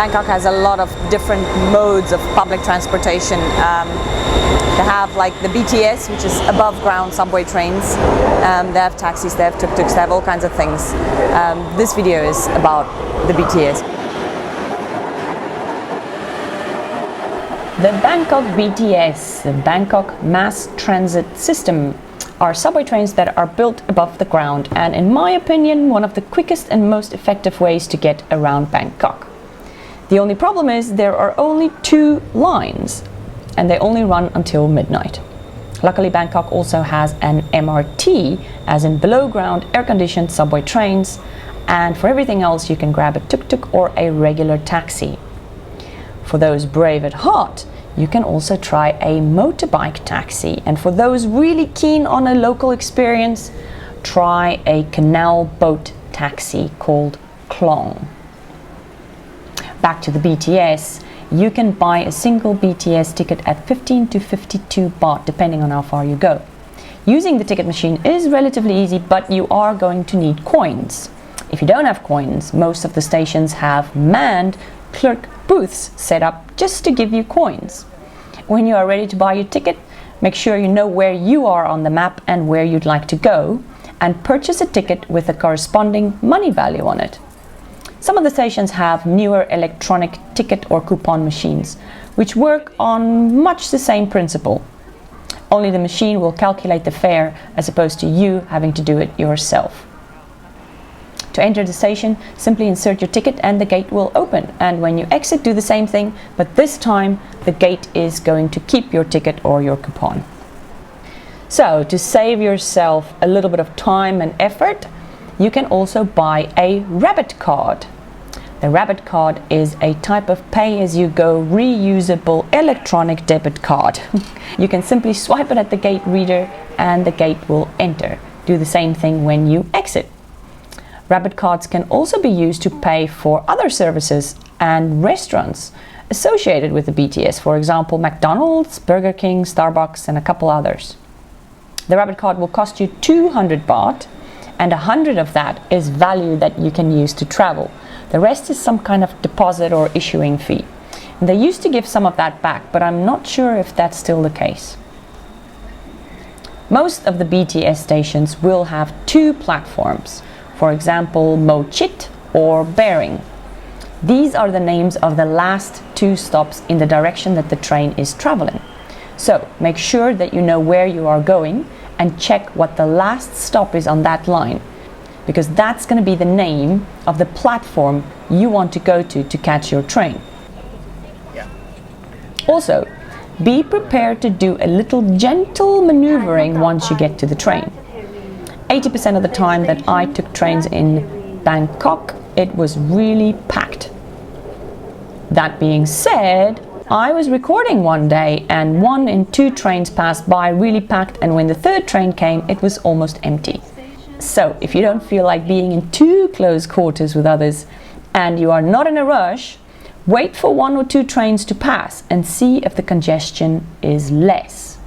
Bangkok has a lot of different modes of public transportation. They have like the BTS, which is above ground subway trains. They have taxis, they have tuk-tuks, they have all kinds of things. This video is about the BTS. The Bangkok BTS, the Bangkok Mass Transit System, are subway trains that are built above the ground and, in my opinion, one of the quickest and most effective ways to get around Bangkok. The only problem is there are only 2 lines and they only run until midnight. Luckily, Bangkok also has an MRT, as in below ground air-conditioned subway trains, and for everything else you can grab a tuk-tuk or a regular taxi. For those brave at heart, you can also try a motorbike taxi, and for those really keen on a local experience, try a canal boat taxi called Klong. Back to the BTS, you can buy a single BTS ticket at 15 to 52 baht depending on how far you go. Using the ticket machine is relatively easy, but you are going to need coins. If you don't have coins, most of the stations have manned clerk booths set up just to give you coins. When you are ready to buy your ticket, make sure you know where you are on the map and where you'd like to go, and purchase a ticket with a corresponding money value on it. Some of the stations have newer electronic ticket or coupon machines, which work on much the same principle. Only the machine will calculate the fare as opposed to you having to do it yourself. To enter the station, simply insert your ticket and the gate will open, and when you exit, do the same thing, but this time the gate is going to keep your ticket or your coupon. So, to save yourself a little bit of time and effort, you can also buy a rabbit card. The rabbit card is a type of pay-as-you-go reusable electronic debit card. You can simply swipe it at the gate reader and the gate will enter. Do the same thing when you exit. Rabbit cards can also be used to pay for other services and restaurants associated with the BTS, for example McDonald's, Burger King, Starbucks and a couple others. The rabbit card will cost you 200 baht, and 100 of that is value that you can use to travel. The rest is some kind of deposit or issuing fee. And they used to give some of that back, but I'm not sure if that's still the case. Most of the BTS stations will have 2 platforms. For example, Mo Chit or Bering. These are the names of the last 2 stops in the direction that the train is traveling. So make sure that you know where you are going and check what the last stop is on that line, because that's going to be the name of the platform you want to go to catch your train. Also, be prepared to do a little gentle maneuvering once you get to the train. 80% of the time that I took trains in Bangkok, it was really packed. That being said, I was recording one day and 1 in 2 trains passed by really packed, and when the 3rd train came, it was almost empty. So if you don't feel like being in too close quarters with others and you are not in a rush, wait for 1 or 2 trains to pass and see if the congestion is less.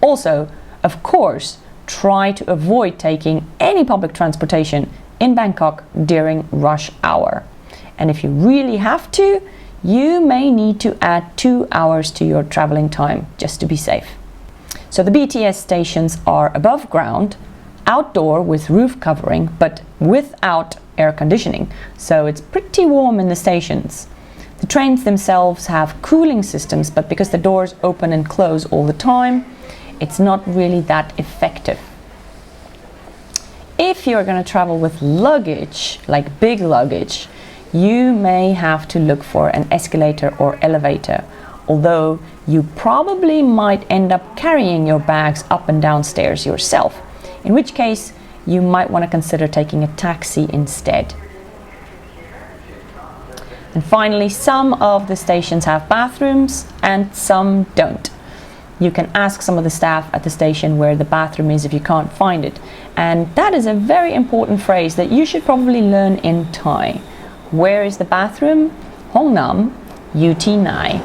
Also, of course, try to avoid taking any public transportation in Bangkok during rush hour. And if you really have to, you may need to add 2 hours to your traveling time just to be safe. So the BTS stations are above ground, outdoor with roof covering, but without air conditioning, so it's pretty warm in the stations. The trains themselves have cooling systems, but because the doors open and close all the time, it's not really that effective. If you're going to travel with luggage, like big luggage, you may have to look for an escalator or elevator, although you probably might end up carrying your bags up and down stairs yourself, in which case you might want to consider taking a taxi instead. And finally, some of the stations have bathrooms and some don't. You can ask some of the staff at the station where the bathroom is if you can't find it. And that is a very important phrase that you should probably learn in Thai. Where is the bathroom? Hong Nam, UT Nai.